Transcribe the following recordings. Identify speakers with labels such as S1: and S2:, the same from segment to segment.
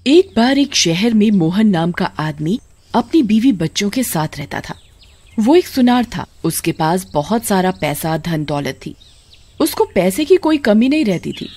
S1: एक बार एक शहर में मोहन नाम का आदमी अपनी बीवी बच्चों के साथ रहता था। वो एक सुनार था। उसके पास बहुत सारा पैसा धन दौलत थी। उसको पैसे की कोई कमी नहीं रहती थी।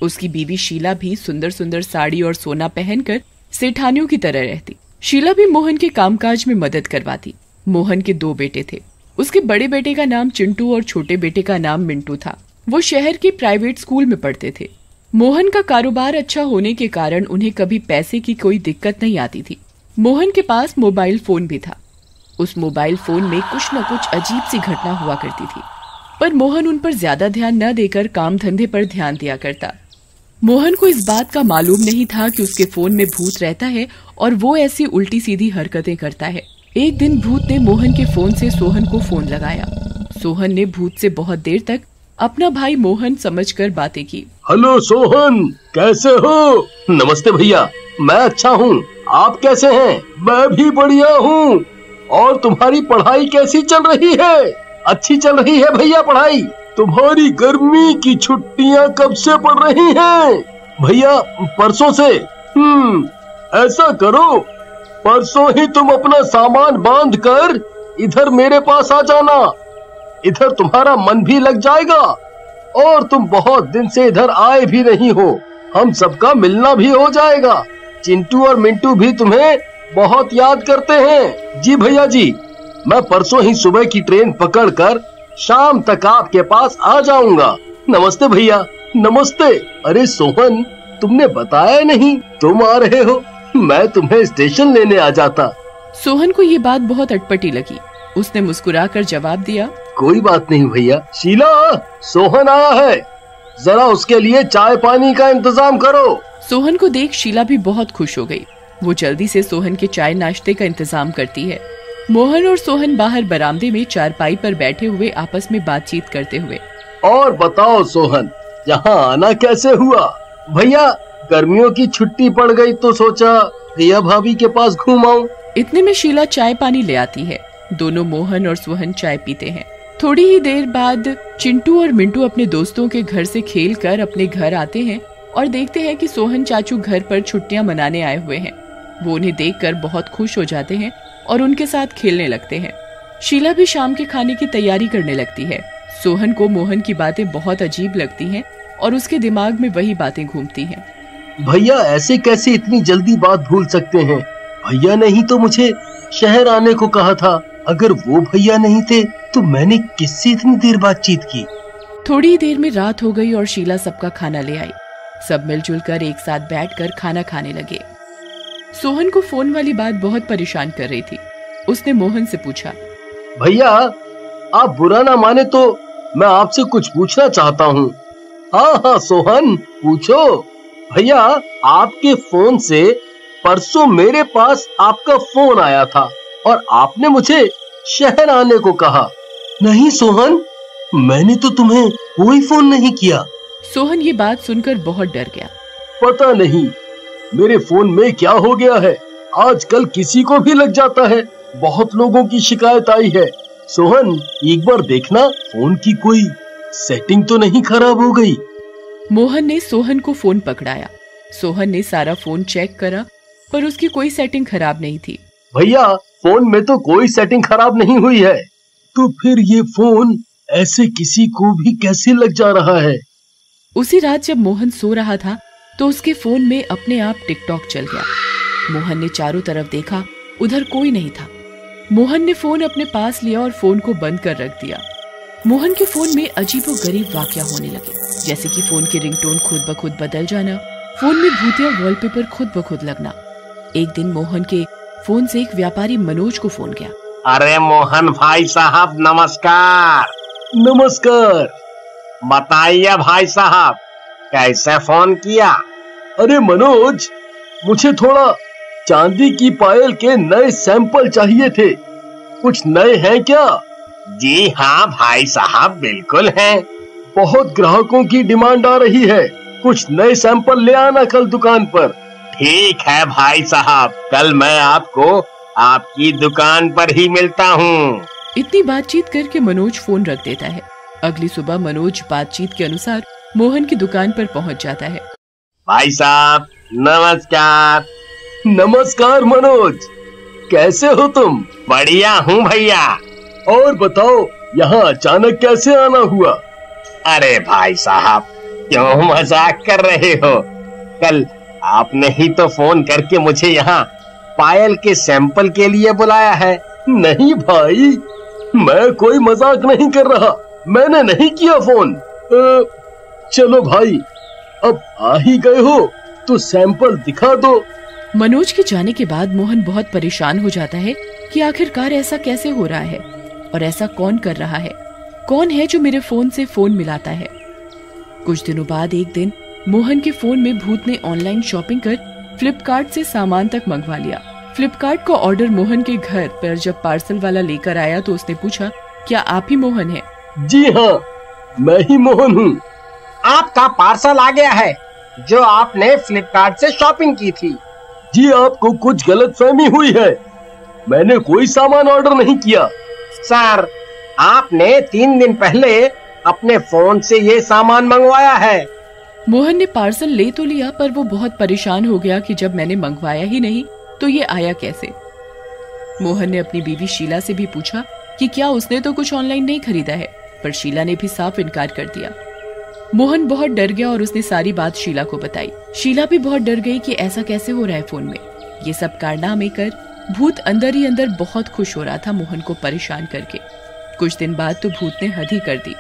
S1: उसकी बीवी शीला भी सुंदर सुंदर साड़ी और सोना पहनकर सेठानियों की तरह रहती। शीला भी मोहन के कामकाज में मदद करवाती। मोहन के 2 बेटे थे। उसके बड़े बेटे का नाम चिंटू और छोटे बेटे का नाम मिंटू था। वो शहर के प्राइवेट स्कूल में पढ़ते थे। मोहन का कारोबार अच्छा होने के कारण उन्हें कभी पैसे की कोई दिक्कत नहीं आती थी। मोहन के पास मोबाइल फोन भी था। उस मोबाइल फोन में कुछ न कुछ अजीब सी घटना हुआ करती थी, पर मोहन उन पर ज्यादा ध्यान न देकर काम धंधे पर ध्यान दिया करता। मोहन को इस बात का मालूम नहीं था कि उसके फोन में भूत रहता है और वो ऐसी उल्टी सीधी हरकतें करता है। एक दिन भूत ने मोहन के फोन से सोहन को फोन लगाया। सोहन ने भूत से बहुत देर तक अपना भाई मोहन समझकर बातें की।
S2: हेलो सोहन, कैसे हो? नमस्ते भैया, मैं अच्छा हूँ। आप कैसे हैं? मैं भी बढ़िया हूँ। और तुम्हारी पढ़ाई कैसी चल रही है? अच्छी चल रही है भैया पढ़ाई। तुम्हारी गर्मी की छुट्टियाँ कब से पड़ रही हैं? भैया परसों से। ऐसा करो, परसों ही तुम अपना सामान बांध कर इधर मेरे पास आ जाना। इधर तुम्हारा मन भी लग जाएगा और तुम बहुत दिन से इधर आए भी नहीं हो। हम सबका मिलना भी हो जाएगा। चिंटू और मिंटू भी तुम्हें बहुत याद करते हैं। जी भैया जी, मैं परसों ही सुबह की ट्रेन पकड़कर शाम तक आपके पास आ जाऊंगा। नमस्ते भैया। नमस्ते। अरे सोहन, तुमने बताया नहीं तुम आ रहे हो। मैं तुम्हें स्टेशन लेने आ जाता।
S1: सोहन को ये बात बहुत अटपटी लगी। उसने मुस्कुराकर जवाब दिया,
S2: कोई बात नहीं भैया। शीला, सोहन आया है, जरा उसके लिए चाय पानी का इंतजाम करो।
S1: सोहन को देख शीला भी बहुत खुश हो गई। वो जल्दी से सोहन के चाय नाश्ते का इंतजाम करती है। मोहन और सोहन बाहर बरामदे में चारपाई पर बैठे हुए आपस में बातचीत करते हुए।
S2: और बताओ सोहन, यहाँ आना कैसे हुआ? भैया गर्मियों की छुट्टी पड़ गई तो सोचा भैया भाभी के पास घूम आऊं।
S1: इतने में शीला चाय पानी ले आती है। दोनों मोहन और सोहन चाय पीते हैं। थोड़ी ही देर बाद चिंटू और मिंटू अपने दोस्तों के घर से खेल कर अपने घर आते हैं और देखते हैं कि सोहन चाचू घर पर छुट्टियां मनाने आए हुए हैं। वो उन्हें देखकर बहुत खुश हो जाते हैं और उनके साथ खेलने लगते हैं। शीला भी शाम के खाने की तैयारी करने लगती है। सोहन को मोहन की बातें बहुत अजीब लगती हैं और उसके दिमाग में वही बातें घूमती हैं।
S2: भैया ऐसे कैसे इतनी जल्दी बात भूल सकते हैं? भैया ने ही तो मुझे शहर आने को कहा था। अगर वो भैया नहीं थे तो मैंने किससे इतनी देर बातचीत की?
S1: थोड़ी देर में रात हो गई और शीला सबका खाना ले आई। सब मिलजुल कर एक साथ बैठकर खाना खाने लगे। सोहन को फोन वाली बात बहुत परेशान कर रही थी। उसने मोहन से पूछा,
S2: भैया आप बुरा ना माने तो मैं आपसे कुछ पूछना चाहता हूँ। हाँ सोहन, पूछो। भैया आपके फोन से परसों मेरे पास आपका फोन आया था और आपने मुझे शहर आने को कहा। नहीं सोहन, मैंने तो तुम्हें कोई फोन नहीं किया।
S1: सोहन ये बात सुनकर बहुत डर गया।
S2: पता नहीं मेरे फोन में क्या हो गया है, आजकल किसी को भी लग जाता है। बहुत लोगों की शिकायत आई है। सोहन एक बार देखना, फोन की कोई सेटिंग तो नहीं खराब हो गई।
S1: मोहन ने सोहन को फोन पकड़ाया। सोहन ने सारा फोन चेक करा पर उसकी कोई सेटिंग खराब नहीं थी।
S2: भैया फोन में तो कोई सेटिंग खराब नहीं हुई है, तो फिर ये फोन ऐसे किसी को भी कैसे लग जा रहा है?
S1: उसी रात जब मोहन सो रहा था तो उसके फोन में अपने आप टिकटॉक चल गया। मोहन ने चारों तरफ देखा, उधर कोई नहीं था। मोहन ने फोन अपने पास लिया और फोन को बंद कर रख दिया। मोहन के फोन में अजीबोगरीब वाकया होने लगे, जैसे कि फोन की रिंगटोन खुद ब खुद बदल जाना, फोन में भूतिया वॉलपेपर खुद ब खुद लगना। एक दिन मोहन के फोन से एक व्यापारी मनोज को फोन गया।
S3: अरे मोहन भाई साहब, नमस्कार।
S2: नमस्कार।
S3: बताइए भाई साहब, कैसे फोन किया?
S2: अरे मनोज, मुझे थोड़ा चांदी की पायल के नए सैंपल चाहिए थे। कुछ नए हैं क्या?
S3: जी हाँ भाई साहब, बिल्कुल हैं।
S2: बहुत ग्राहकों की डिमांड आ रही है। कुछ नए सैंपल ले आना कल दुकान पर।
S3: ठीक है भाई साहब, कल मैं आपको आपकी दुकान पर ही मिलता हूँ।
S1: इतनी बातचीत करके मनोज फोन रख देता है। अगली सुबह मनोज बातचीत के अनुसार मोहन की दुकान पर पहुँच जाता है।
S3: भाई साहब नमस्कार।
S2: नमस्कार मनोज, कैसे हो तुम?
S3: बढ़िया हूँ भैया।
S2: और बताओ, यहाँ अचानक कैसे आना हुआ?
S3: अरे भाई साहब क्यों मजाक कर रहे हो? कल आपने ही तो फोन करके मुझे यहाँ पायल के सैंपल के लिए बुलाया है।
S2: नहीं भाई, मैं कोई मजाक नहीं कर रहा, मैंने नहीं किया फोन। चलो भाई, अब आ ही गए हो तो सैंपल दिखा दो।
S1: मनोज के जाने के बाद मोहन बहुत परेशान हो जाता है कि आखिरकार ऐसा कैसे हो रहा है और ऐसा कौन कर रहा है, कौन है जो मेरे फोन से फोन मिलाता है। कुछ दिनों बाद एक दिन मोहन के फोन में भूत ने ऑनलाइन शॉपिंग कर फ्लिपकार्ट से सामान तक मंगवा लिया। फ्लिपकार्ट का ऑर्डर मोहन के घर पर जब पार्सल वाला लेकर आया तो उसने पूछा, क्या आप ही मोहन हैं?
S2: जी हाँ, मैं ही मोहन हूँ।
S3: आपका पार्सल आ गया है जो आपने फ्लिपकार्ट से शॉपिंग की थी।
S2: जी, आपको कुछ गलतफहमी हुई है, मैंने कोई सामान ऑर्डर नहीं किया।
S3: सर, आपने 3 दिन पहले अपने फोन से ये सामान मंगवाया है।
S1: मोहन ने पार्सल ले तो लिया, पर वो बहुत परेशान हो गया कि जब मैंने मंगवाया ही नहीं तो ये आया कैसे। मोहन ने अपनी बीवी शीला से भी पूछा कि क्या उसने तो कुछ ऑनलाइन नहीं खरीदा है, पर शीला ने भी साफ इनकार कर दिया। मोहन बहुत डर गया और उसने सारी बात शीला को बताई। शीला भी बहुत डर गई कि ऐसा कैसे हो रहा है फोन में। ये सब कारनामे कर भूत अंदर ही अंदर बहुत खुश हो रहा था मोहन को परेशान करके। कुछ दिन बाद तो भूत ने हद ही कर दी।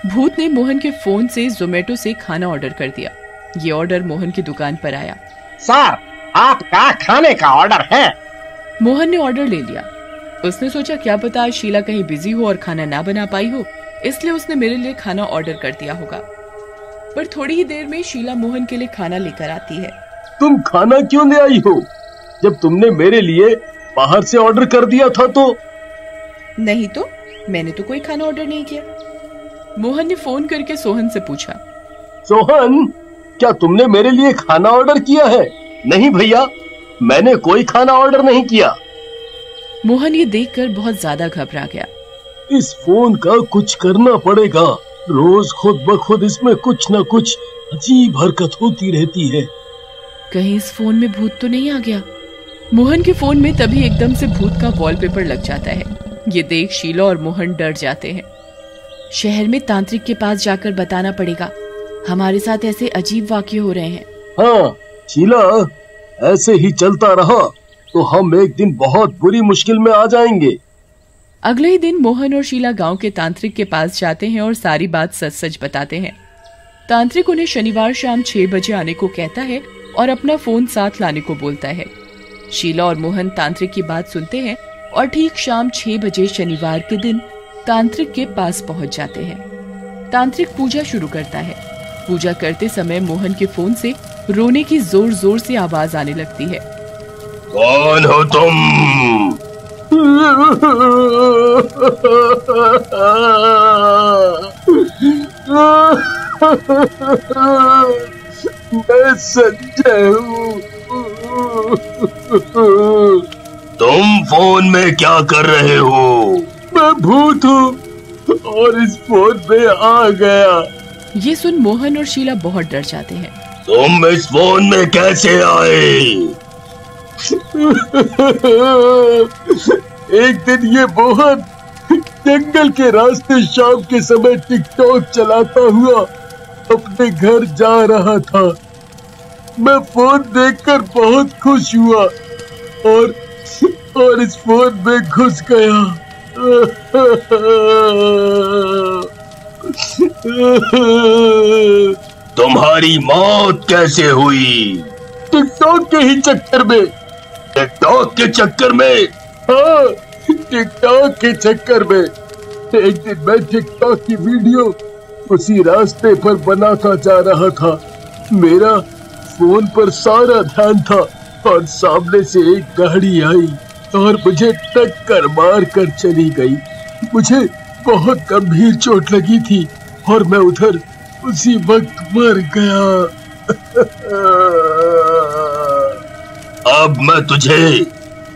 S1: भूत ने मोहन के फोन से जोमेटो से खाना ऑर्डर कर दिया। ये ऑर्डर मोहन की दुकान पर आया।
S3: सर, आपका खाने का ऑर्डर है।
S1: मोहन ने ऑर्डर ले लिया। उसने सोचा क्या पता आज शीला कहीं बिजी हो और खाना ना बना पाई हो, इसलिए उसने मेरे लिए खाना ऑर्डर कर दिया होगा। पर थोड़ी ही देर में शीला मोहन के लिए खाना लेकर आती है।
S2: तुम खाना क्यों ले आई हो, जब तुमने मेरे लिए बाहर से ऑर्डर कर दिया था? तो
S1: नहीं तो मैंने तो कोई खाना ऑर्डर नहीं किया। मोहन ने फोन करके सोहन से पूछा,
S2: सोहन, क्या तुमने मेरे लिए खाना ऑर्डर किया है? नहीं भैया, मैंने कोई खाना ऑर्डर नहीं किया।
S1: मोहन ये देखकर बहुत ज्यादा घबरा गया।
S2: इस फोन का कुछ करना पड़ेगा, रोज खुद ब खुद इसमें कुछ न कुछ अजीब हरकत होती रहती है।
S1: कहीं इस फोन में भूत तो नहीं आ गया? मोहन के फोन में तभी एकदम से भूत का वॉलपेपर लग जाता है। ये देख शीला और मोहन डर जाते हैं। शहर में तांत्रिक के पास जाकर बताना पड़ेगा, हमारे साथ ऐसे अजीब वाकये हो रहे हैं।
S2: हाँ शीला, ऐसे ही चलता रहा तो हम एक दिन बहुत बुरी मुश्किल में आ जाएंगे।
S1: अगले ही दिन मोहन और शीला गांव के तांत्रिक के पास जाते हैं और सारी बात सच सच बताते हैं। तांत्रिक उन्हें शनिवार शाम 6 बजे आने को कहता है और अपना फोन साथ लाने को बोलता है। शीला और मोहन तांत्रिक की बात सुनते हैं और ठीक शाम 6 बजे शनिवार के दिन तांत्रिक के पास पहुंच जाते हैं। तांत्रिक पूजा शुरू करता है। पूजा करते समय मोहन के फोन से रोने की जोर जोर से आवाज आने लगती है।
S3: कौन हो तुम?
S2: मैं संजय हूँ।
S3: तुम फोन में क्या कर रहे हो?
S2: मैं भूत हूँ और इस फोन में आ गया।
S1: ये सुन मोहन और शीला बहुत डर जाते हैं।
S3: तुम इस फोन में कैसे आए?
S2: एक दिन ये मोहन जंगल के रास्ते शाम के समय टिकटॉक चलाता हुआ अपने घर जा रहा था। मैं फोन देखकर बहुत खुश हुआ और इस फोन में घुस गया।
S3: तुम्हारी मौत कैसे हुई?
S2: टिकटॉक के ही चक्कर में।
S3: टिकटॉक के चक्कर में?
S2: हाँ, टिकटॉक के चक्कर में। एक दिन मैं टिकटॉक की वीडियो उसी रास्ते पर बनाता जा रहा था। मेरा फोन पर सारा ध्यान था और सामने से एक गाड़ी आई और मुझे टक्कर मार कर चली गई। मुझे बहुत गंभीर चोट लगी थी और मैं उधर उसी वक्त मर गया।
S3: अब मैं तुझे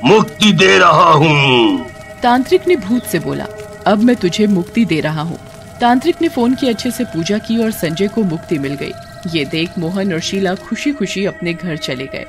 S3: मुक्ति दे रहा हूँ।
S1: तांत्रिक ने भूत से बोला, अब मैं तुझे मुक्ति दे रहा हूँ। तांत्रिक ने फोन की अच्छे से पूजा की और संजय को मुक्ति मिल गई। ये देख मोहन और शीला खुशी खुशी अपने घर चले गए।